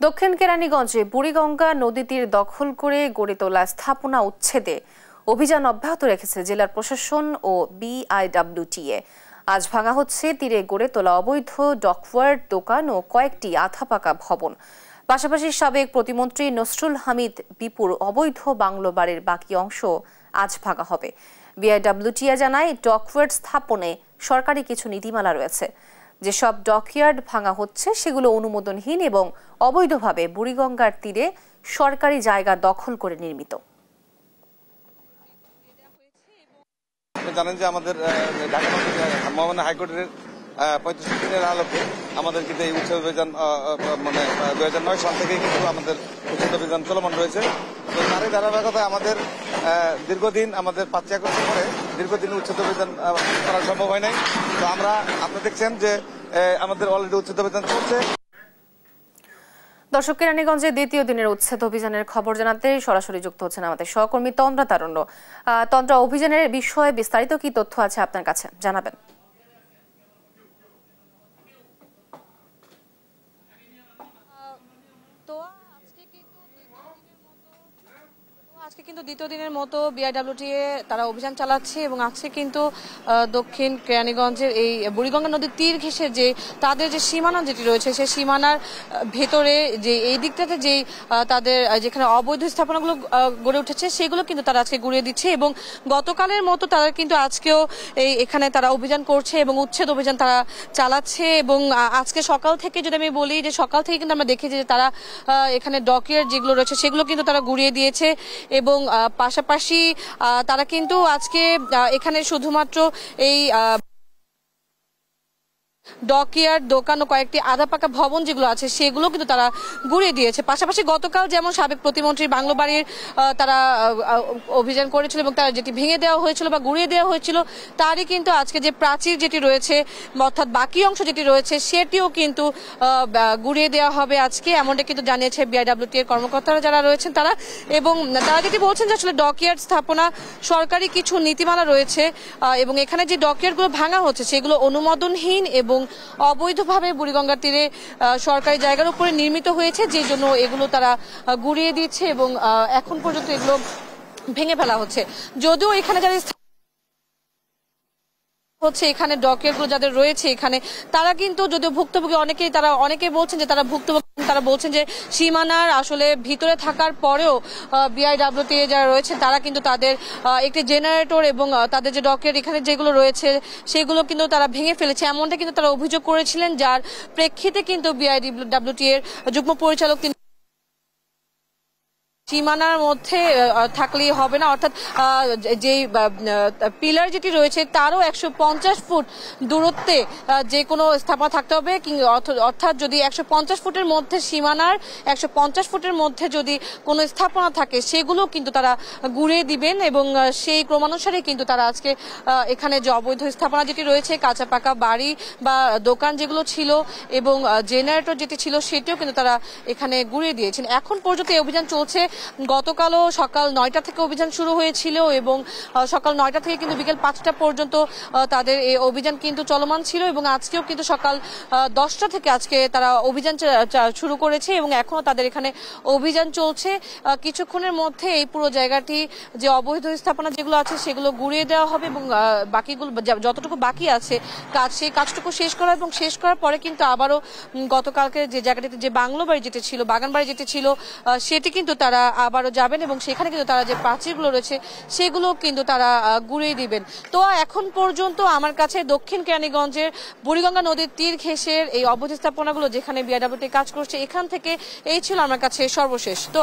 দক্ষিণ কেরানীগঞ্জে বুড়িগঙ্গা নদী তীর দখল করে গড়ে তোলা স্থাপনা উচ্ছেদে অভিযান অব্যাহত রেখেছে জেলার প্রশাসন ও বিআইডব্লিউটিএ। আজ ভাঙা হচ্ছে তীরে গড়ে তোলা অবৈধ ডকওয়ার্ড দোকান ও কয়েকটি আধাপাকা ভবন। পাশাপাশি সাবেক প্রতিমন্ত্রী নসরুল হামিদ বিপুর অবৈধ বাংলো বাড়ির বাকি অংশ আজ ভাঙা হবে। বিআইডব্লিউটিএ জানায়, ডকওয়ার্ড স্থাপনে সরকারি কিছু নীতিমালা রয়েছে। যেসব ডকইয়ার্ড ভাঙা হচ্ছে সেগুলো অনুমোদনহীন এবং অবৈধভাবে বুড়িগঙ্গার তীরে সরকারি জায়গা দখল করে নির্মিত। জানেন যে আমাদের ঢাকা মহামান্য হাইকোর্টের 35 দিনের আলোকে আমাদের কিন্তু এই উচ্ছেদ অভিযান 2009 সাল থেকেই কিন্তু আমাদের উচ্ছেদ অভিযান চলমান রয়েছে। তো তারই ধারাবাহিকতায় আমাদের দীর্ঘদিন আমাদের 5 একর পরে দীর্ঘদিন উচ্ছেদ অভিযান করা সম্ভব হয় নাই। তো আপনি দেখছেন যে আমাদের অলরেডি উচ্ছেদ অভিযান চলছে। দর্শক, কেরানীগঞ্জে দ্বিতীয় দিনের উচ্ছেদ অভিযানের খবর জানাতে সরাসরি যুক্ত হচ্ছেন আমাদের সহকর্মী তন্দ্রা তারণ্য। তন্দ্রা, অভিযানের বিষয়ে বিস্তারিত কি তথ্য আছে আপনার কাছে, জানাবেন? আজকে কিন্তু দ্বিতীয় দিনের মতো বিআইডব্লিউটিএ তারা অভিযান চালাচ্ছে এবং আজকে কিন্তু দক্ষিণ কেরানীগঞ্জের এই বুড়িগঙ্গা নদীর তীর ঘেঁষে যে তাদের যে সীমানা যেটি রয়েছে সেই সীমানার ভেতরে যে এই দিকটাতে যেই তাদের যেখানে অবৈধ স্থাপনাগুলো গড়ে উঠেছে সেগুলো কিন্তু তারা আজকে গুড়িয়ে দিচ্ছে এবং গতকালের মতো তারা কিন্তু আজকেও এখানে তারা অভিযান করছে এবং উচ্ছেদ অভিযান তারা চালাচ্ছে। এবং আজকে সকাল থেকে যদি আমি বলি যে সকাল থেকে কিন্তু আমরা দেখেছি যে তারা এখানে ডকইয়ার্ড যেগুলো রয়েছে সেগুলো কিন্তু তারা গুড়িয়ে দিয়েছে এবং পাশাপাশি তারা কিন্তু আজকে এখানে শুধুমাত্র এই ডকইয়ার্ড দোকান ও কয়েকটি আধাপাকা ভবন যেগুলো আছে সেগুলো কিন্তু তারা গুড়িয়ে দিয়েছে। পাশাপাশি গতকাল যেমন সাবেক প্রতিমন্ত্রী বাংলো বাড়ির তারা অভিযান করেছিল এবং তার যেটি ভেঙে দেওয়া হয়েছিল বা গুড়িয়ে দেওয়া হয়েছিল তারই কিন্তু আজকে যে প্রাচীর যেটি রয়েছে অর্থাৎ বাকি অংশ যেটি রয়েছে সেটিও কিন্তু গুড়িয়ে দেওয়া হবে আজকে, এমনটা কিন্তু জানিয়েছে বিআইডব্লিউটি এর কর্মকর্তারা যারা রয়েছেন তারা। এবং তারা যেটি বলছেন যে আসলে ডকইয়ার্ড স্থাপনা সরকারি কিছু নীতিমালা রয়েছে এবং এখানে যে ডকইয়ার্ডগুলো ভাঙা হচ্ছে সেগুলো অনুমোদনহীন এবং অবৈধভাবে বুড়িগঙ্গার তীরে সরকারি জায়গার উপরে নির্মিত হয়েছে, যে জন্য এগুলো তারা গুড়িয়ে দিচ্ছে এবং এখন পর্যন্ত এগুলো ভেঙে ফেলা হচ্ছে। যদিও এখানে যারা হচ্ছে এখানে ডকইয়ার্ডগুলো যাদের রয়েছে এখানে তারা কিন্তু যদিও ভুক্তভোগী অনেকেই বলছেন যে তারা ভুক্তভোগী, তারা বলছেন যে সীমানার আসলে ভিতরে থাকার পরেও বিআইডব্লিউটিএ যারা রয়েছেন তারা কিন্তু তাদের একটি জেনারেটর এবং তাদের যে ডকইয়ার্ড এখানে যেগুলো রয়েছে সেগুলো কিন্তু তারা ভেঙে ফেলেছে, এমনটা কিন্তু তারা অভিযোগ করেছিলেন। যার প্রেক্ষিতে কিন্তু বিআইডব্লিউটিএ এর যুগ্ম পরিচালক সীমানার মধ্যে থাকলেই হবে না, অর্থাৎ যে পিলার যেটি রয়েছে তারও 150 ফুট দূরত্বে যে কোনো স্থাপনা থাকতে হবে, অর্থাৎ যদি 150 ফুটের মধ্যে সীমানার 150 ফুটের মধ্যে যদি কোনো স্থাপনা থাকে সেগুলো কিন্তু তারা গুড়িয়ে দিবেন এবং সেই ক্রমানুসারে কিন্তু তারা আজকে এখানে যে অবৈধ স্থাপনা যেটি রয়েছে কাঁচা পাকা বাড়ি বা দোকান যেগুলো ছিল এবং জেনারেটর যেটি ছিল সেটিও কিন্তু তারা এখানে গুড়িয়ে দিয়েছেন। এখন পর্যন্ত এই অভিযান চলছে। গতকালও সকাল 9টা থেকে অভিযান শুরু হয়েছিল এবং সকাল 9টা থেকে কিন্তু বিকেল 5টা পর্যন্ত তাদের এই অভিযান কিন্তু চলমান ছিল এবং আজকেও কিন্তু সকাল 10টা থেকে আজকে তারা অভিযান শুরু করেছে এবং এখনো তাদের এখানে অভিযান চলছে। কিছুক্ষণের মধ্যে এই পুরো জায়গাটি যে অবৈধ স্থাপনা যেগুলো আছে সেগুলো গুড়িয়ে দেওয়া হবে এবং বাকিগুলো যতটুকু বাকি আছে সেই কাজটুকু শেষ করা এবং শেষ করার পরে কিন্তু আবারও গতকালকে যে জায়গাটিতে যে বাংলো বাড়ি যেটি ছিল বাগান বাড়ি যেটি ছিল সেটি কিন্তু তারা আবারও যাবেন এবং সেখানে কিন্তু তারা যে প্রাচীরগুলো রয়েছে সেগুলো কিন্তু তারা গুড়িয়ে দিবেন। তো এখন পর্যন্ত আমার কাছে দক্ষিণ কেরানীগঞ্জের বুড়িগঙ্গা নদীর তীর ঘেঁষের এই অবৈধ স্থাপনাগুলো যেখানে বিআইডব্লিউটি কাজ করছে এখান থেকে এই ছিল আমার কাছে সর্বশেষ। তো